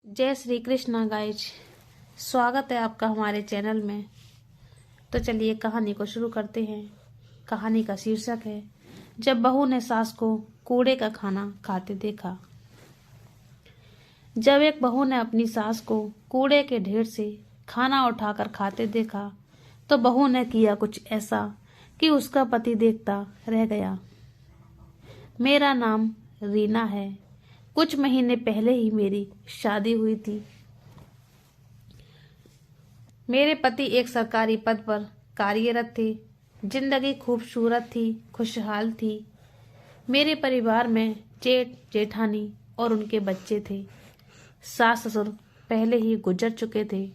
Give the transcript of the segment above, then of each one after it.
जय श्री कृष्णा गाइज। स्वागत है आपका हमारे चैनल में। तो चलिए कहानी को शुरू करते हैं। कहानी का शीर्षक है जब बहू ने सास को कूड़े का खाना खाते देखा। जब एक बहू ने अपनी सास को कूड़े के ढेर से खाना उठाकर खाते देखा तो बहू ने किया कुछ ऐसा कि उसका पति देखता रह गया। मेरा नाम रीना है। कुछ महीने पहले ही मेरी शादी हुई थी। मेरे पति एक सरकारी पद पर कार्यरत थे। जिंदगी खूबसूरत थी, खुशहाल थी। मेरे परिवार में जेठ जेठानी और उनके बच्चे थे। सास ससुर पहले ही गुजर चुके थे,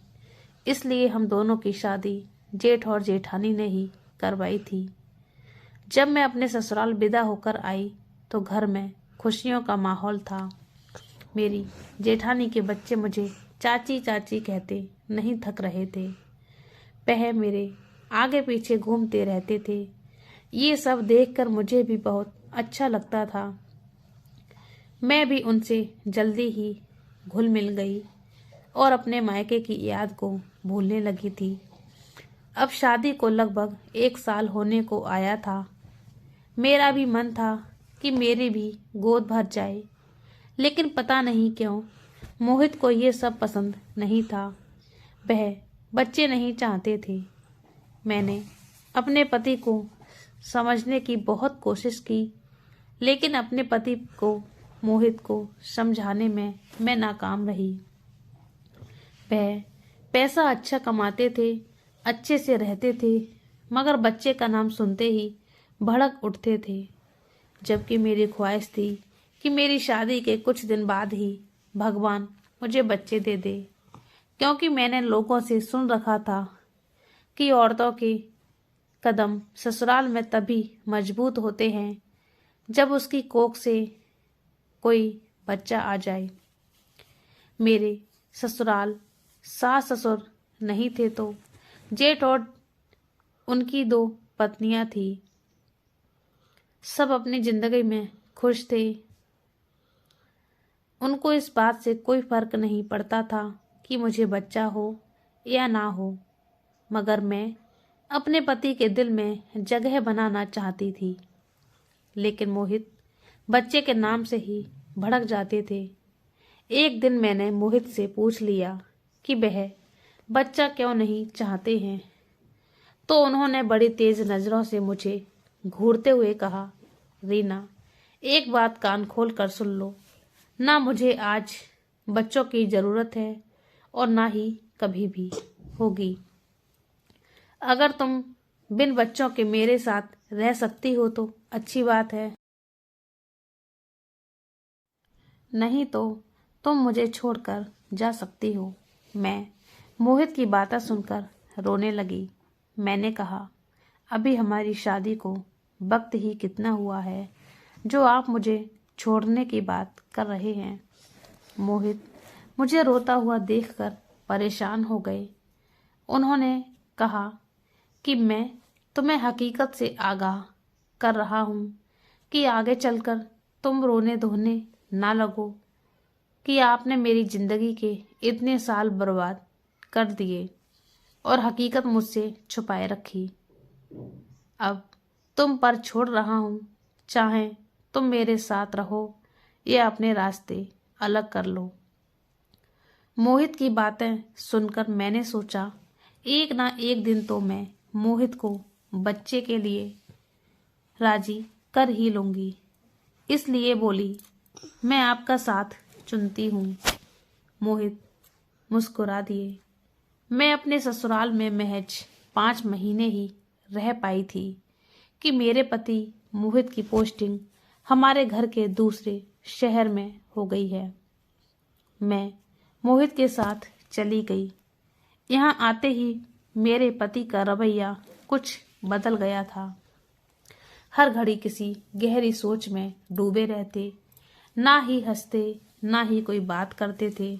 इसलिए हम दोनों की शादी जेठ और जेठानी ने ही करवाई थी। जब मैं अपने ससुराल विदा होकर आई तो घर में खुशियों का माहौल था। मेरी जेठानी के बच्चे मुझे चाची चाची कहते नहीं थक रहे थे। वह मेरे आगे पीछे घूमते रहते थे। ये सब देखकर मुझे भी बहुत अच्छा लगता था। मैं भी उनसे जल्दी ही घुल मिल गई और अपने मायके की याद को भूलने लगी थी। अब शादी को लगभग 1 साल होने को आया था। मेरा भी मन था कि मेरी भी गोद भर जाए, लेकिन पता नहीं क्यों मोहित को ये सब पसंद नहीं था। वह बच्चे नहीं चाहते थे। मैंने अपने पति को समझने की बहुत कोशिश की, लेकिन अपने पति को मोहित को समझाने में मैं नाकाम रही। वह पैसा अच्छा कमाते थे, अच्छे से रहते थे, मगर बच्चे का नाम सुनते ही भड़क उठते थे। जबकि मेरी ख्वाहिश थी कि मेरी शादी के कुछ दिन बाद ही भगवान मुझे बच्चे दे दे, क्योंकि मैंने लोगों से सुन रखा था कि औरतों के कदम ससुराल में तभी मजबूत होते हैं जब उसकी कोख से कोई बच्चा आ जाए। मेरे ससुराल सास ससुर नहीं थे तो जेठ और उनकी 2 पत्नियां थी। सब अपनी जिंदगी में खुश थे। उनको इस बात से कोई फर्क नहीं पड़ता था कि मुझे बच्चा हो या ना हो, मगर मैं अपने पति के दिल में जगह बनाना चाहती थी। लेकिन मोहित बच्चे के नाम से ही भड़क जाते थे। एक दिन मैंने मोहित से पूछ लिया कि वह बच्चा क्यों नहीं चाहते हैं, तो उन्होंने बड़ी तेज नजरों से मुझे घूरते हुए कहा, रीना, एक बात कान खोल कर सुन लो। ना मुझे आज बच्चों की जरूरत है और ना ही कभी भी होगी। अगर तुम बिन बच्चों के मेरे साथ रह सकती हो तो अच्छी बात है, नहीं तो तुम मुझे छोड़कर जा सकती हो। मैं मोहित की बातें सुनकर रोने लगी। मैंने कहा, अभी हमारी शादी को वक्त ही कितना हुआ है जो आप मुझे छोड़ने की बात कर रहे हैं। मोहित मुझे रोता हुआ देखकर परेशान हो गए। उन्होंने कहा कि मैं तुम्हें हकीकत से आगाह कर रहा हूँ कि आगे चलकर तुम रोने धोने ना लगो कि आपने मेरी जिंदगी के इतने साल बर्बाद कर दिए और हकीकत मुझसे छुपाए रखी। अब तुम पर छोड़ रहा हूँ, चाहे तुम मेरे साथ रहो या अपने रास्ते अलग कर लो। मोहित की बातें सुनकर मैंने सोचा, एक ना एक दिन तो मैं मोहित को बच्चे के लिए राजी कर ही लूंगी। इसलिए बोली, मैं आपका साथ चुनती हूँ। मोहित मुस्कुरा दिए। मैं अपने ससुराल में महज 5 महीने ही रह पाई थी कि मेरे पति मोहित की पोस्टिंग हमारे घर के दूसरे शहर में हो गई है। मैं मोहित के साथ चली गई। यहाँ आते ही मेरे पति का रवैया कुछ बदल गया था। हर घड़ी किसी गहरी सोच में डूबे रहते, ना ही हंसते ना ही कोई बात करते थे।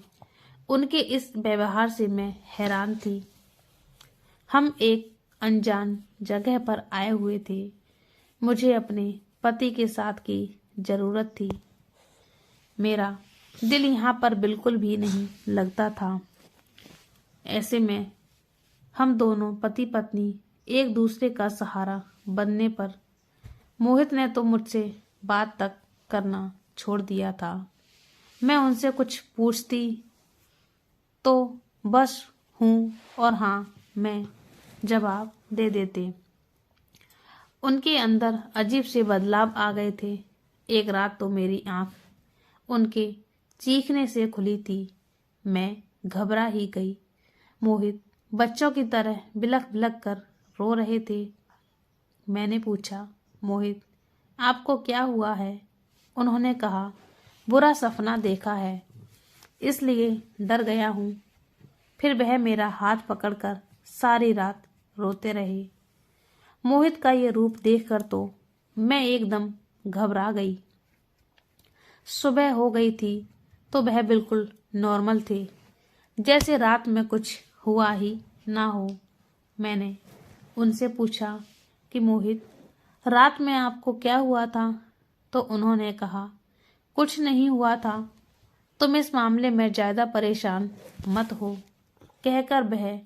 उनके इस व्यवहार से मैं हैरान थी। हम एक अनजान जगह पर आए हुए थे। मुझे अपने पति के साथ की जरूरत थी। मेरा दिल यहाँ पर बिल्कुल भी नहीं लगता था। ऐसे में हम दोनों पति पत्नी एक दूसरे का सहारा बनने पर मोहित ने तो मुझसे बात तक करना छोड़ दिया था। मैं उनसे कुछ पूछती तो बस हूँ और हाँ मैं जवाब दे देते। उनके अंदर अजीब से बदलाव आ गए थे। एक रात तो मेरी आंख उनके चीखने से खुली थी। मैं घबरा ही गई। मोहित बच्चों की तरह बिलख बिलख कर रो रहे थे। मैंने पूछा, मोहित आपको क्या हुआ है? उन्होंने कहा, बुरा सपना देखा है इसलिए डर गया हूँ। फिर वह मेरा हाथ पकड़कर सारी रात रोते रहे। मोहित का ये रूप देखकर तो मैं एकदम घबरा गई। सुबह हो गई थी तो वह बिल्कुल नॉर्मल थे, जैसे रात में कुछ हुआ ही ना हो। मैंने उनसे पूछा कि मोहित रात में आपको क्या हुआ था? तो उन्होंने कहा, कुछ नहीं हुआ था, तुम इस मामले में ज़्यादा परेशान मत हो, कहकर वह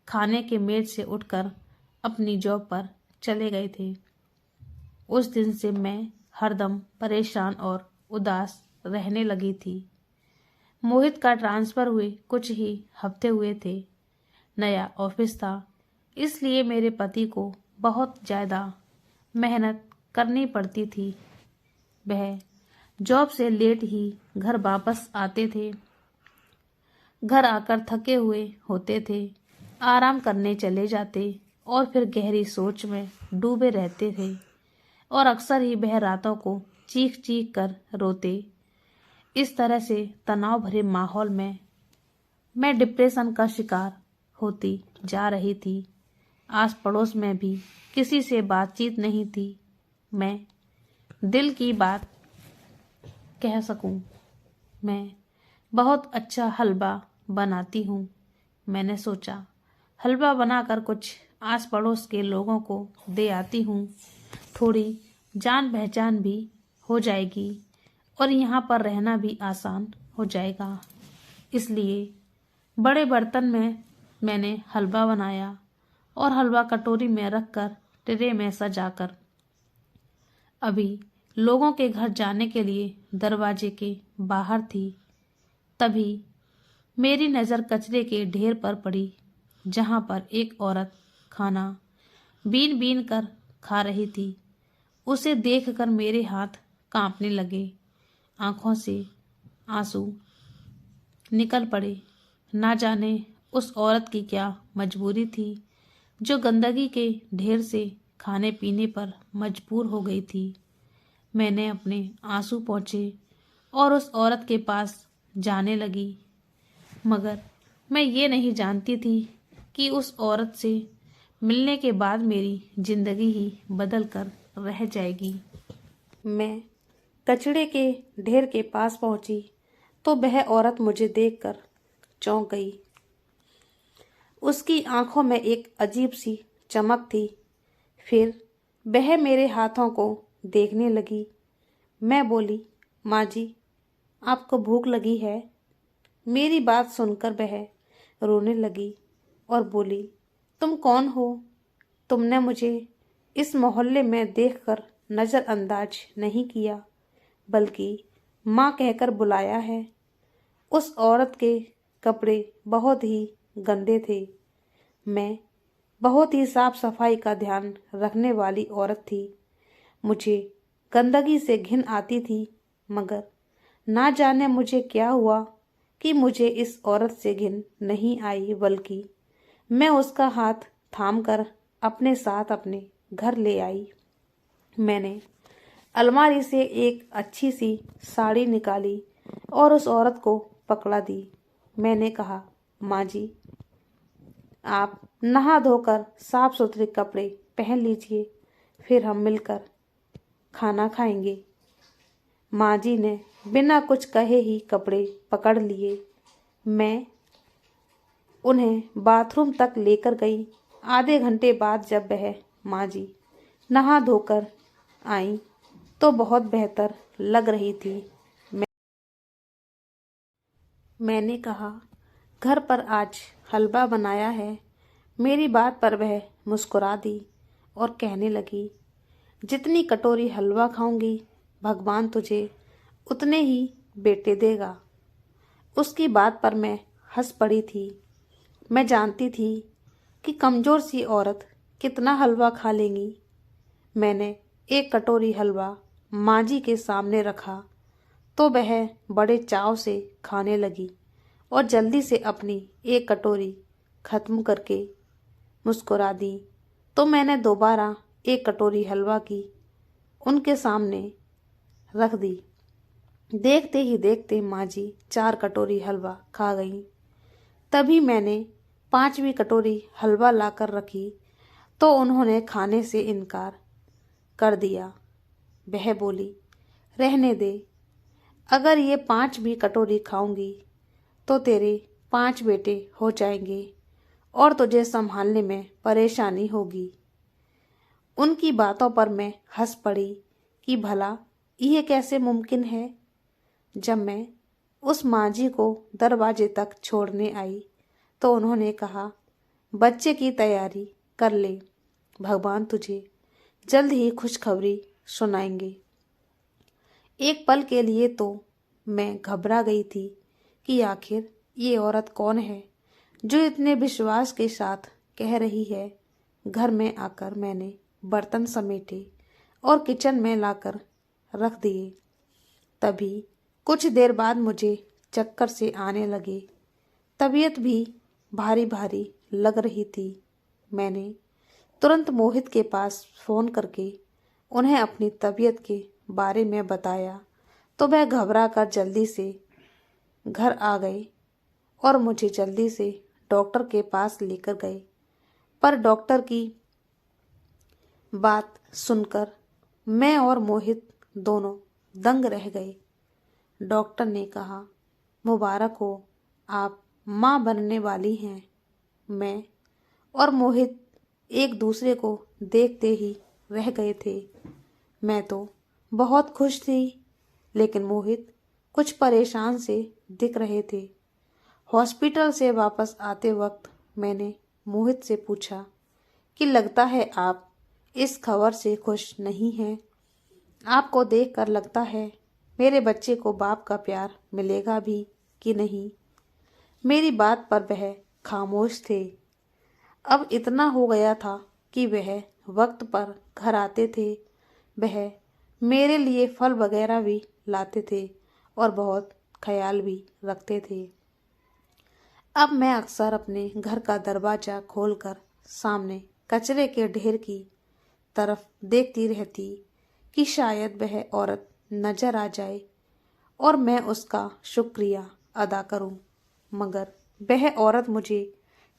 खाने के मेज से उठकर अपनी जॉब पर चले गए थे। उस दिन से मैं हरदम परेशान और उदास रहने लगी थी। मोहित का ट्रांसफ़र हुए कुछ ही हफ्ते हुए थे। नया ऑफिस था, इसलिए मेरे पति को बहुत ज़्यादा मेहनत करनी पड़ती थी। वह जॉब से लेट ही घर वापस आते थे। घर आकर थके हुए होते थे, आराम करने चले जाते और फिर गहरी सोच में डूबे रहते थे और अक्सर ही वह रातों को चीख चीख कर रोते। इस तरह से तनाव भरे माहौल में मैं डिप्रेशन का शिकार होती जा रही थी। आस पड़ोस में भी किसी से बातचीत नहीं थी। मैं दिल की बात कह सकूं। मैं बहुत अच्छा हलवा बनाती हूँ। मैंने सोचा हलवा बनाकर कुछ आस पड़ोस के लोगों को दे आती हूँ। थोड़ी जान पहचान भी हो जाएगी और यहाँ पर रहना भी आसान हो जाएगा। इसलिए बड़े बर्तन में मैंने हलवा बनाया और हलवा कटोरी में रखकर ट्रे में सजाकर अभी लोगों के घर जाने के लिए दरवाजे के बाहर थी। तभी मेरी नज़र कचरे के ढेर पर पड़ी, जहाँ पर एक औरत खाना बीन बीन कर खा रही थी। उसे देखकर मेरे हाथ कांपने लगे, आंखों से आंसू निकल पड़े। ना जाने उस औरत की क्या मजबूरी थी जो गंदगी के ढेर से खाने पीने पर मजबूर हो गई थी। मैंने अपने आंसू पोंछे और उस औरत के पास जाने लगी, मगर मैं ये नहीं जानती थी कि उस औरत से मिलने के बाद मेरी जिंदगी ही बदल कर रह जाएगी। मैं कचड़े के ढेर के पास पहुंची तो वह औरत मुझे देखकर चौंक गई। उसकी आंखों में एक अजीब सी चमक थी। फिर वह मेरे हाथों को देखने लगी। मैं बोली, माँ जी, आपको भूख लगी है? मेरी बात सुनकर वह रोने लगी और बोली, तुम कौन हो? तुमने मुझे इस मोहल्ले में देखकर नज़रअंदाज नहीं किया, बल्कि माँ कहकर बुलाया है। उस औरत के कपड़े बहुत ही गंदे थे। मैं बहुत ही साफ सफाई का ध्यान रखने वाली औरत थी। मुझे गंदगी से घिन आती थी, मगर ना जाने मुझे क्या हुआ कि मुझे इस औरत से घिन नहीं आई, बल्कि मैं उसका हाथ थामकर अपने साथ अपने घर ले आई। मैंने अलमारी से एक अच्छी सी साड़ी निकाली और उस औरत को पकड़ा दी। मैंने कहा, माँ जी, आप नहा धोकर साफ सुथरे कपड़े पहन लीजिए, फिर हम मिलकर खाना खाएंगे। माँ जी ने बिना कुछ कहे ही कपड़े पकड़ लिए। मैं उन्हें बाथरूम तक लेकर गई। आधे घंटे बाद जब वह माँ जी नहा धोकर आई तो बहुत बेहतर लग रही थी। मैंने कहा, घर पर आज हलवा बनाया है। मेरी बात पर वह मुस्कुरा दी और कहने लगी, जितनी कटोरी हलवा खाऊंगी भगवान तुझे उतने ही बेटे देगा। उसकी बात पर मैं हंस पड़ी थी। मैं जानती थी कि कमज़ोर सी औरत कितना हलवा खा लेंगी। मैंने एक कटोरी हलवा माँ जी के सामने रखा तो वह बड़े चाव से खाने लगी और जल्दी से अपनी एक कटोरी खत्म करके मुस्कुरा दी। तो मैंने दोबारा एक कटोरी हलवा की उनके सामने रख दी। देखते ही देखते माँ जी 4 कटोरी हलवा खा गईं। तभी मैंने 5वीं कटोरी हलवा लाकर रखी तो उन्होंने खाने से इनकार कर दिया। वह बोली, रहने दे, अगर ये 5 भी कटोरी खाऊंगी तो तेरे 5 बेटे हो जाएंगे और तुझे संभालने में परेशानी होगी। उनकी बातों पर मैं हंस पड़ी कि भला यह कैसे मुमकिन है। जब मैं उस माँ जी को दरवाजे तक छोड़ने आई तो उन्होंने कहा, बच्चे की तैयारी कर ले, भगवान तुझे जल्द ही खुशखबरी सुनाएंगे। एक पल के लिए तो मैं घबरा गई थी कि आखिर ये औरत कौन है जो इतने विश्वास के साथ कह रही है। घर में आकर मैंने बर्तन समेटे और किचन में लाकर रख दिए। तभी कुछ देर बाद मुझे चक्कर से आने लगे। तबीयत भी भारी भारी लग रही थी। मैंने तुरंत मोहित के पास फ़ोन करके उन्हें अपनी तबीयत के बारे में बताया तो वह घबरा कर जल्दी से घर आ गए और मुझे जल्दी से डॉक्टर के पास लेकर गए। पर डॉक्टर की बात सुनकर मैं और मोहित दोनों दंग रह गए। डॉक्टर ने कहा, मुबारक हो, आप माँ बनने वाली हैं। मैं और मोहित एक दूसरे को देखते ही रह गए थे। मैं तो बहुत खुश थी, लेकिन मोहित कुछ परेशान से दिख रहे थे। हॉस्पिटल से वापस आते वक्त मैंने मोहित से पूछा कि लगता है आप इस खबर से खुश नहीं हैं। आपको देखकर लगता है मेरे बच्चे को बाप का प्यार मिलेगा भी कि नहीं। मेरी बात पर वह खामोश थे। अब इतना हो गया था कि वह वक्त पर घर आते थे। वह मेरे लिए फल वगैरह भी लाते थे और बहुत ख्याल भी रखते थे। अब मैं अक्सर अपने घर का दरवाज़ा खोलकर सामने कचरे के ढेर की तरफ देखती रहती कि शायद वह औरत नजर आ जाए और मैं उसका शुक्रिया अदा करूं। मगर वह औरत मुझे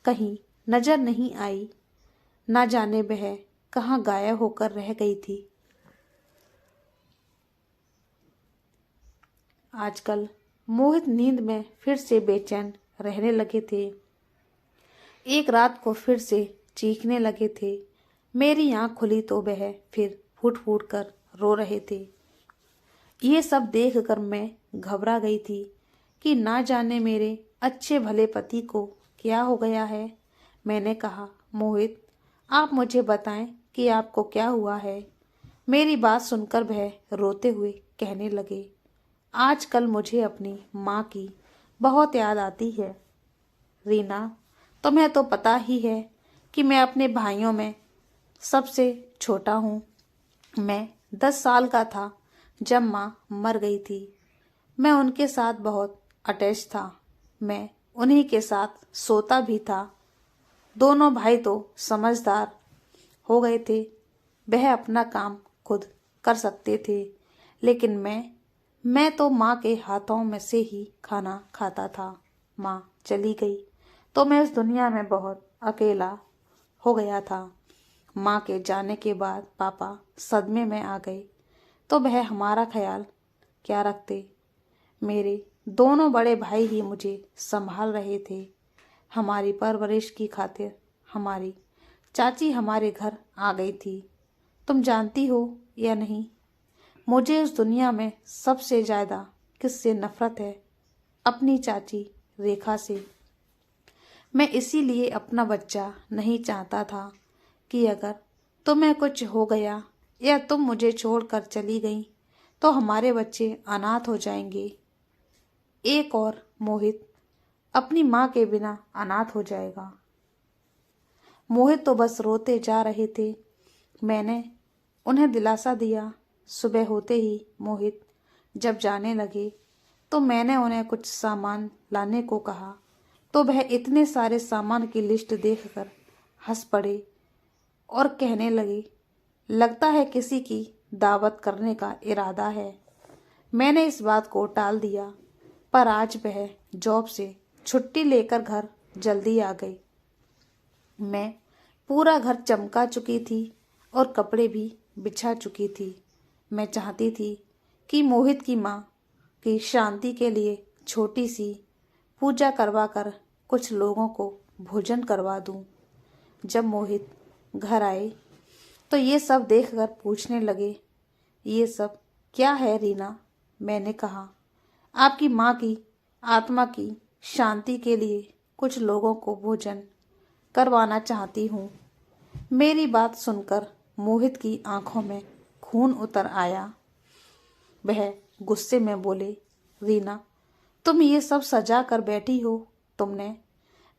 कहीं नजर नहीं आई। ना जाने वह कहाँ गायब होकर रह गई थी। आजकल मोहित नींद में फिर से बेचैन रहने लगे थे। एक रात को फिर से चीखने लगे थे। मेरी आँख खुली तो वह फिर फूट फूट कर रो रहे थे। ये सब देखकर मैं घबरा गई थी कि ना जाने मेरे अच्छे भले पति को क्या हो गया है। मैंने कहा, मोहित, आप मुझे बताएं कि आपको क्या हुआ है। मेरी बात सुनकर वह रोते हुए कहने लगे, आजकल मुझे अपनी माँ की बहुत याद आती है। रीना, तुम्हें तो पता ही है कि मैं अपने भाइयों में सबसे छोटा हूँ। मैं 10 साल का था जब माँ मर गई थी। मैं उनके साथ बहुत अटैच था। मैं उन्हीं के साथ सोता भी था। दोनों भाई तो समझदार हो गए थे। वह अपना काम खुद कर सकते थे, लेकिन मैं तो माँ के हाथों में से ही खाना खाता था। माँ चली गई तो मैं इस दुनिया में बहुत अकेला हो गया था। माँ के जाने के बाद पापा सदमे में आ गए तो वह हमारा ख्याल क्या रखते। मेरे दोनों बड़े भाई ही मुझे संभाल रहे थे। हमारी परवरिश की खातिर हमारी चाची हमारे घर आ गई थी। तुम जानती हो या नहीं, मुझे इस दुनिया में सबसे ज़्यादा किससे नफरत है? अपनी चाची रेखा से। मैं इसीलिए अपना बच्चा नहीं चाहता था कि अगर तुम्हें कुछ हो गया या तुम मुझे छोड़कर चली गई तो हमारे बच्चे अनाथ हो जाएंगे। एक और मोहित अपनी माँ के बिना अनाथ हो जाएगा। मोहित तो बस रोते जा रहे थे। मैंने उन्हें दिलासा दिया। सुबह होते ही मोहित जब जाने लगे तो मैंने उन्हें कुछ सामान लाने को कहा तो वह इतने सारे सामान की लिस्ट देखकर हंस पड़े और कहने लगे, लगता है किसी की दावत करने का इरादा है। मैंने इस बात को टाल दिया, पर आज वह जॉब से छुट्टी लेकर घर जल्दी आ गई। मैं पूरा घर चमका चुकी थी और कपड़े भी बिछा चुकी थी। मैं चाहती थी कि मोहित की माँ की शांति के लिए छोटी सी पूजा करवा कर कुछ लोगों को भोजन करवा दूं। जब मोहित घर आए तो ये सब देखकर पूछने लगे, ये सब क्या है रीना? मैंने कहा, आपकी माँ की आत्मा की शांति के लिए कुछ लोगों को भोजन करवाना चाहती हूँ। मेरी बात सुनकर मोहित की आंखों में खून उतर आया। वह गुस्से में बोले, रीना, तुम ये सब सजा कर बैठी हो। तुमने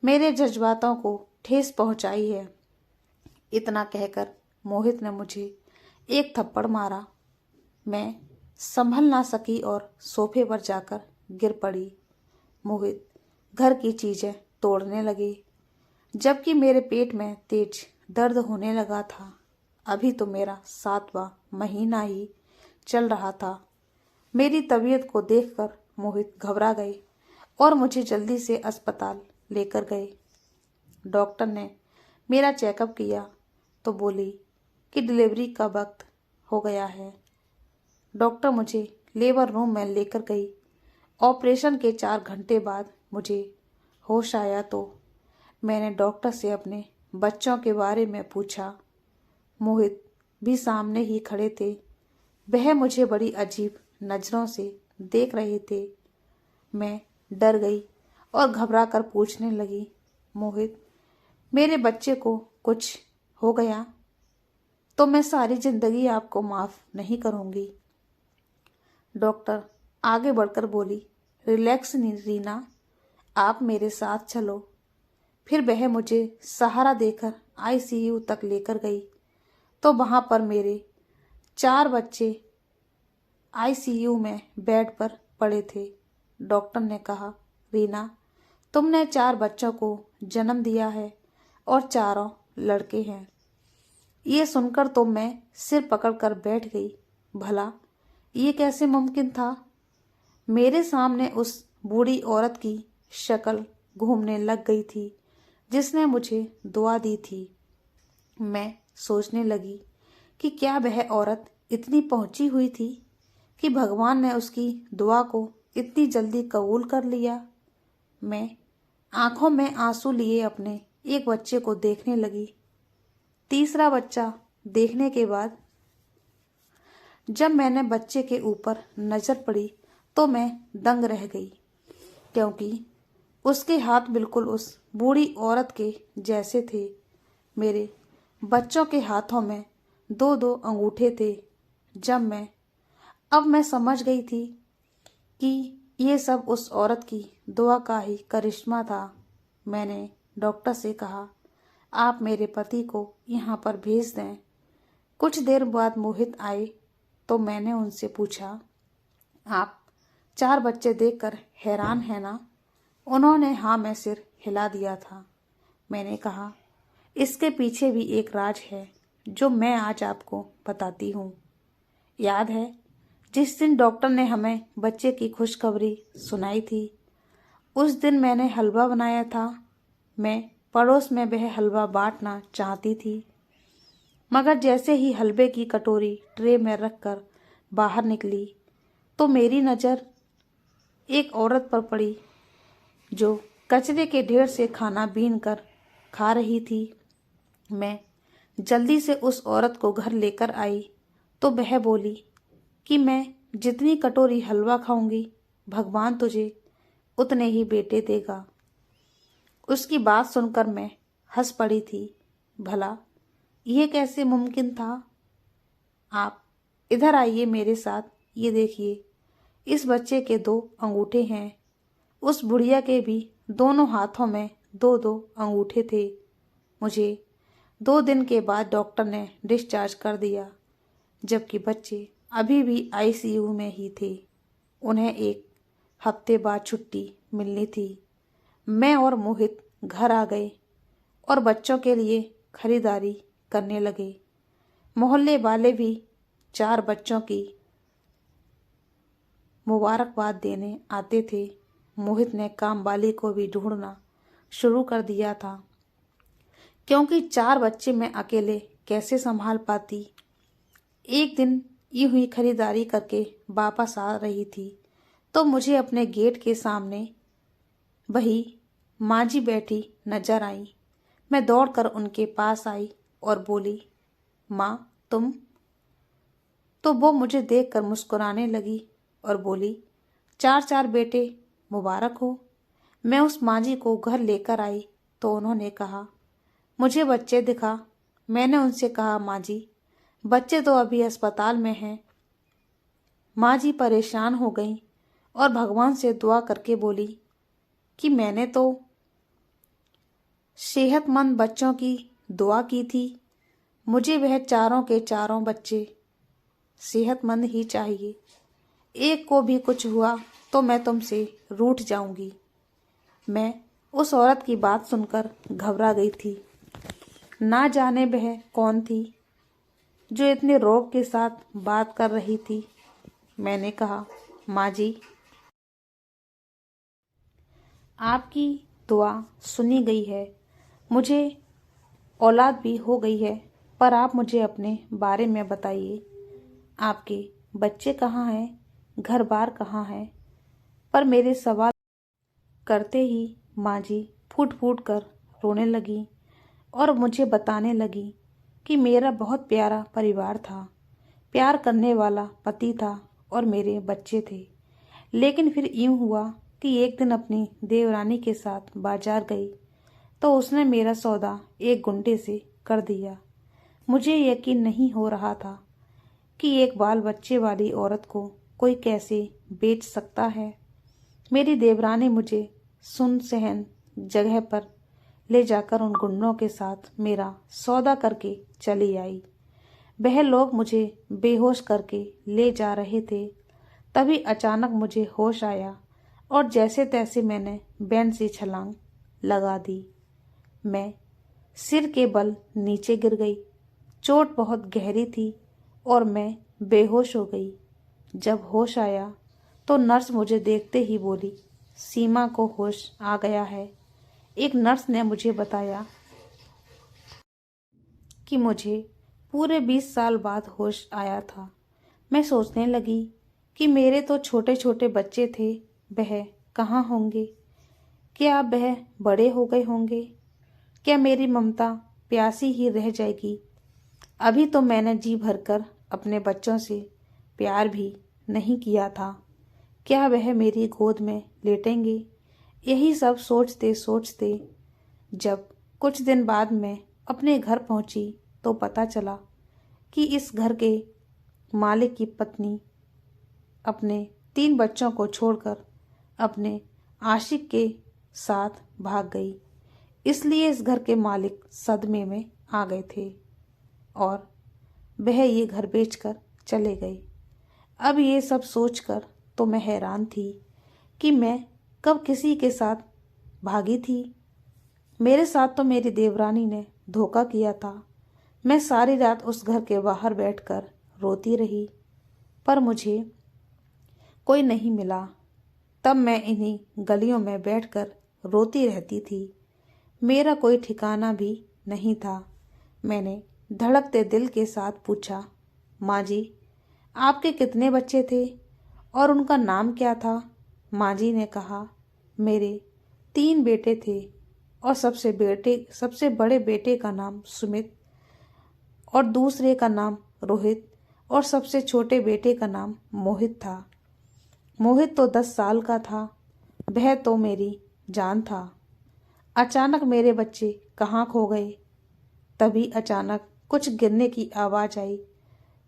मेरे जज्बातों को ठेस पहुंचाई है। इतना कहकर मोहित ने मुझे एक थप्पड़ मारा। मैं संभल ना सकी और सोफे पर जाकर गिर पड़ी। मोहित घर की चीजें तोड़ने लगे, जबकि मेरे पेट में तेज दर्द होने लगा था। अभी तो मेरा 7वां महीना ही चल रहा था। मेरी तबीयत को देखकर मोहित घबरा गए और मुझे जल्दी से अस्पताल लेकर गए। डॉक्टर ने मेरा चेकअप किया तो बोली कि डिलीवरी का वक्त हो गया है। डॉक्टर मुझे लेबर रूम में लेकर गई। ऑपरेशन के 4 घंटे बाद मुझे होश आया तो मैंने डॉक्टर से अपने बच्चों के बारे में पूछा। मोहित भी सामने ही खड़े थे। वह मुझे बड़ी अजीब नज़रों से देख रहे थे। मैं डर गई और घबरा कर पूछने लगी, मोहित, मेरे बच्चे को कुछ हो गया तो मैं सारी जिंदगी आपको माफ़ नहीं करूँगी। डॉक्टर आगे बढ़कर बोली, रिलैक्स रीना, आप मेरे साथ चलो। फिर वह मुझे सहारा देकर आईसीयू तक लेकर गई तो वहाँ पर मेरे 4 बच्चे आईसीयू में बेड पर पड़े थे। डॉक्टर ने कहा, रीना, तुमने 4 बच्चों को जन्म दिया है और चारों लड़के हैं। ये सुनकर तो मैं सिर पकड़कर बैठ गई। भला ये कैसे मुमकिन था? मेरे सामने उस बूढ़ी औरत की शक्ल घूमने लग गई थी जिसने मुझे दुआ दी थी। मैं सोचने लगी कि क्या वह औरत इतनी पहुंची हुई थी कि भगवान ने उसकी दुआ को इतनी जल्दी कबूल कर लिया। मैं आंखों में आंसू लिए अपने एक बच्चे को देखने लगी। तीसरा बच्चा देखने के बाद जब मैंने बच्चे के ऊपर नजर पड़ी तो मैं दंग रह गई, क्योंकि उसके हाथ बिल्कुल उस बूढ़ी औरत के जैसे थे। मेरे बच्चों के हाथों में 2-2 अंगूठे थे। अब मैं समझ गई थी कि ये सब उस औरत की दुआ का ही करिश्मा था। मैंने डॉक्टर से कहा, आप मेरे पति को यहाँ पर भेज दें। कुछ देर बाद मोहित आए तो मैंने उनसे पूछा, आप 4 बच्चे देखकर हैरान हैं ना? उन्होंने हाँ में सिर हिला दिया था। मैंने कहा, इसके पीछे भी एक राज है जो मैं आज आपको बताती हूँ। याद है जिस दिन डॉक्टर ने हमें बच्चे की खुशखबरी सुनाई थी? उस दिन मैंने हलवा बनाया था। मैं पड़ोस में वह हलवा बांटना चाहती थी, मगर जैसे ही हलवे की कटोरी ट्रे में रखकर बाहर निकली तो मेरी नज़र एक औरत पर पड़ी जो कचरे के ढेर से खाना बीन कर खा रही थी। मैं जल्दी से उस औरत को घर लेकर आई तो वह बोली कि मैं जितनी कटोरी हलवा खाऊंगी भगवान तुझे उतने ही बेटे देगा। उसकी बात सुनकर मैं हंस पड़ी थी। भला यह कैसे मुमकिन था? आप इधर आइए मेरे साथ। ये देखिए, इस बच्चे के 2 अंगूठे हैं। उस बुढ़िया के भी दोनों हाथों में 2-2 अंगूठे थे। मुझे 2 दिन के बाद डॉक्टर ने डिस्चार्ज कर दिया, जबकि बच्चे अभी भी आईसीयू में ही थे। उन्हें 1 हफ्ते बाद छुट्टी मिलनी थी। मैं और मोहित घर आ गए और बच्चों के लिए खरीदारी करने लगे। मोहल्ले वाले भी 4 बच्चों की मुबारकबाद देने आते थे। मोहित ने काम वाली को भी ढूंढना शुरू कर दिया था, क्योंकि 4 बच्चे मैं अकेले कैसे संभाल पाती। एक दिन यूं ही खरीदारी करके वापस आ रही थी तो मुझे अपने गेट के सामने वही माँ जी बैठी नजर आई। मैं दौड़कर उनके पास आई और बोली, माँ तुम? तो वो मुझे देखकर मुस्कुराने लगी और बोली, 4 बेटे, मुबारक हो। मैं उस माँ जी को घर लेकर आई तो उन्होंने कहा, मुझे बच्चे दिखा। मैंने उनसे कहा, माँ जी बच्चे तो अभी अस्पताल में हैं। माँ जी परेशान हो गईं और भगवान से दुआ करके बोली कि मैंने तो सेहतमंद बच्चों की दुआ की थी। मुझे वह चारों के चारों बच्चे सेहतमंद ही चाहिए। एक को भी कुछ हुआ तो मैं तुमसे रूठ जाऊंगी। मैं उस औरत की बात सुनकर घबरा गई थी। ना जाने वह कौन थी जो इतने रौब के साथ बात कर रही थी। मैंने कहा, माँ जी आपकी दुआ सुनी गई है। मुझे औलाद भी हो गई है, पर आप मुझे अपने बारे में बताइए। आपके बच्चे कहाँ हैं? घर बार कहाँ है? पर मेरे सवाल करते ही माँ जी फूट फूट कर रोने लगी और मुझे बताने लगी कि मेरा बहुत प्यारा परिवार था, प्यार करने वाला पति था और मेरे बच्चे थे। लेकिन फिर यूं हुआ कि एक दिन अपनी देवरानी के साथ बाजार गई तो उसने मेरा सौदा एक गुंडे से कर दिया। मुझे यकीन नहीं हो रहा था कि एक बाल बच्चे वाली औरत को कोई कैसे बेच सकता है। मेरी देवरानी मुझे सुनसहन जगह पर ले जाकर उन गुंडों के साथ मेरा सौदा करके चली आई। वह लोग मुझे बेहोश करके ले जा रहे थे। तभी अचानक मुझे होश आया और जैसे तैसे मैंने बैंड से छलांग लगा दी। मैं सिर के बल नीचे गिर गई। चोट बहुत गहरी थी और मैं बेहोश हो गई। जब होश आया तो नर्स मुझे देखते ही बोली, सीमा को होश आ गया है। एक नर्स ने मुझे बताया कि मुझे पूरे 20 साल बाद होश आया था। मैं सोचने लगी कि मेरे तो छोटे छोटे बच्चे थे, वह कहाँ होंगे? क्या वह बड़े हो गए होंगे? क्या मेरी ममता प्यासी ही रह जाएगी? अभी तो मैंने जी भरकर अपने बच्चों से प्यार भी नहीं किया था। क्या वह मेरी गोद में लेटेंगे? यही सब सोचते सोचते जब कुछ दिन बाद मैं अपने घर पहुंची तो पता चला कि इस घर के मालिक की पत्नी अपने 3 बच्चों को छोड़कर अपने आशिक के साथ भाग गई। इसलिए इस घर के मालिक सदमे में आ गए थे और वह ये घर बेचकर चले गए। अब ये सब सोचकर तो मैं हैरान थी कि मैं कब किसी के साथ भागी थी। मेरे साथ तो मेरी देवरानी ने धोखा किया था। मैं सारी रात उस घर के बाहर बैठकर रोती रही, पर मुझे कोई नहीं मिला। तब मैं इन्हीं गलियों में बैठकर रोती रहती थी। मेरा कोई ठिकाना भी नहीं था। मैंने धड़कते दिल के साथ पूछा, माँ जी आपके कितने बच्चे थे और उनका नाम क्या था? माँ जी ने कहा, मेरे 3 बेटे थे और सबसे बड़े बेटे का नाम सुमित और दूसरे का नाम रोहित और सबसे छोटे बेटे का नाम मोहित था। मोहित तो 10 साल का था वह तो मेरी जान था। अचानक मेरे बच्चे कहाँ खो गए। तभी अचानक कुछ गिरने की आवाज़ आई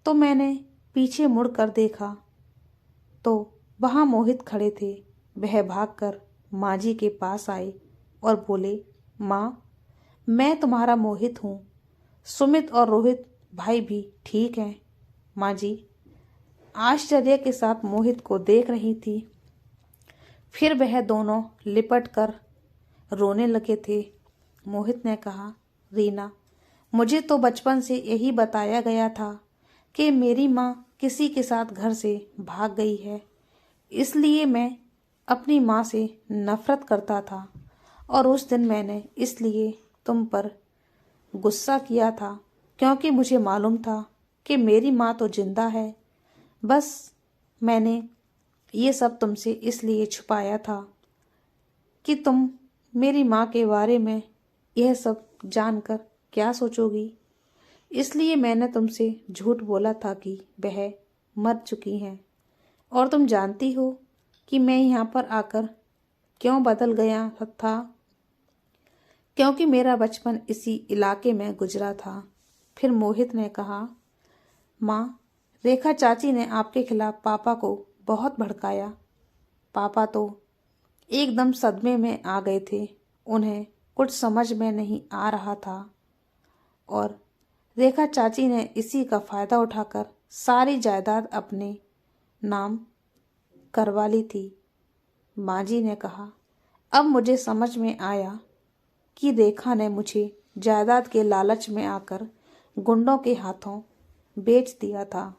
तो मैंने पीछे मुड़कर देखा तो वहाँ मोहित खड़े थे। वह भागकर माँ जी के पास आए और बोले, माँ, मैं तुम्हारा मोहित हूँ। सुमित और रोहित भाई भी ठीक हैं। माँ जी आश्चर्य के साथ मोहित को देख रही थी। फिर वह दोनों लिपट कर रोने लगे थे। मोहित ने कहा, रीना, मुझे तो बचपन से यही बताया गया था कि मेरी माँ किसी के साथ घर से भाग गई है, इसलिए मैं अपनी माँ से नफरत करता था और उस दिन मैंने इसलिए तुम पर गुस्सा किया था क्योंकि मुझे मालूम था कि मेरी माँ तो जिंदा है। बस मैंने ये सब तुमसे इसलिए छुपाया था कि तुम मेरी माँ के बारे में यह सब जानकर क्या सोचोगी। इसलिए मैंने तुमसे झूठ बोला था कि वह मर चुकी हैं। और तुम जानती हो कि मैं यहाँ पर आकर क्यों बदल गया था? क्योंकि मेरा बचपन इसी इलाके में गुजरा था। फिर मोहित ने कहा, माँ, रेखा चाची ने आपके खिलाफ पापा को बहुत भड़काया। पापा तो एकदम सदमे में आ गए थे। उन्हें कुछ समझ में नहीं आ रहा था और रेखा चाची ने इसी का फायदा उठाकर सारी जायदाद अपने नाम करवा ली थी। माँ जी ने कहा, अब मुझे समझ में आया कि रेखा ने मुझे जायदाद के लालच में आकर गुंडों के हाथों बेच दिया था।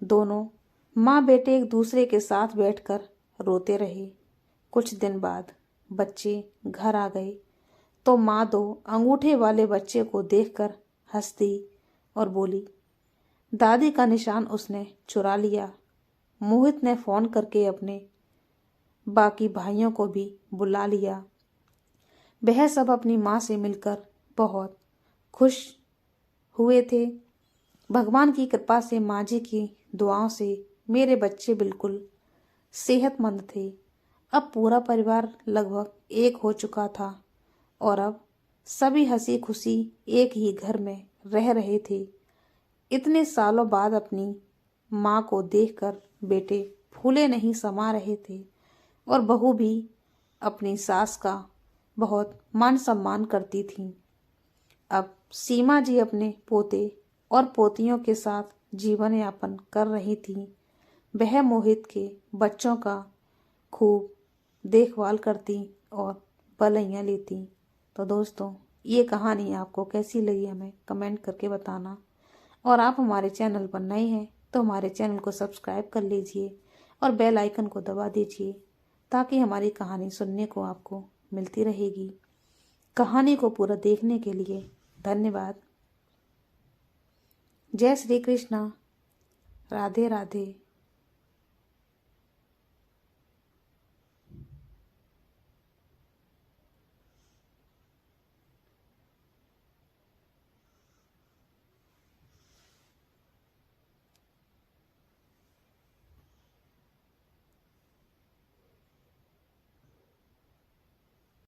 दोनों माँ बेटे एक दूसरे के साथ बैठकर रोते रहे। कुछ दिन बाद बच्चे घर आ गए तो माँ दो अंगूठे वाले बच्चे को देखकर हंस दी और बोली, दादी का निशान उसने चुरा लिया। मोहित ने फोन करके अपने बाकी भाइयों को भी बुला लिया। वह सब अपनी माँ से मिलकर बहुत खुश हुए थे। भगवान की कृपा से माँ जी की दुआओं से मेरे बच्चे बिल्कुल सेहतमंद थे। अब पूरा परिवार लगभग एक हो चुका था और अब सभी हंसी खुशी एक ही घर में रह रहे थे। इतने सालों बाद अपनी माँ को देखकर बेटे फूले नहीं समा रहे थे और बहू भी अपनी सास का बहुत मान सम्मान करती थी। अब सीमा जी अपने पोते और पोतियों के साथ जीवन यापन कर रही थी। वह मोहित के बच्चों का खूब देखभाल करती और भलाइयाँ लेती। तो दोस्तों, ये कहानी आपको कैसी लगी हमें कमेंट करके बताना। और आप हमारे चैनल पर नए हैं तो हमारे चैनल को सब्सक्राइब कर लीजिए और बेल आइकन को दबा दीजिए ताकि हमारी कहानी सुनने को आपको मिलती रहेगी। कहानी को पूरा देखने के लिए धन्यवाद। जय श्री कृष्णा। राधे राधे।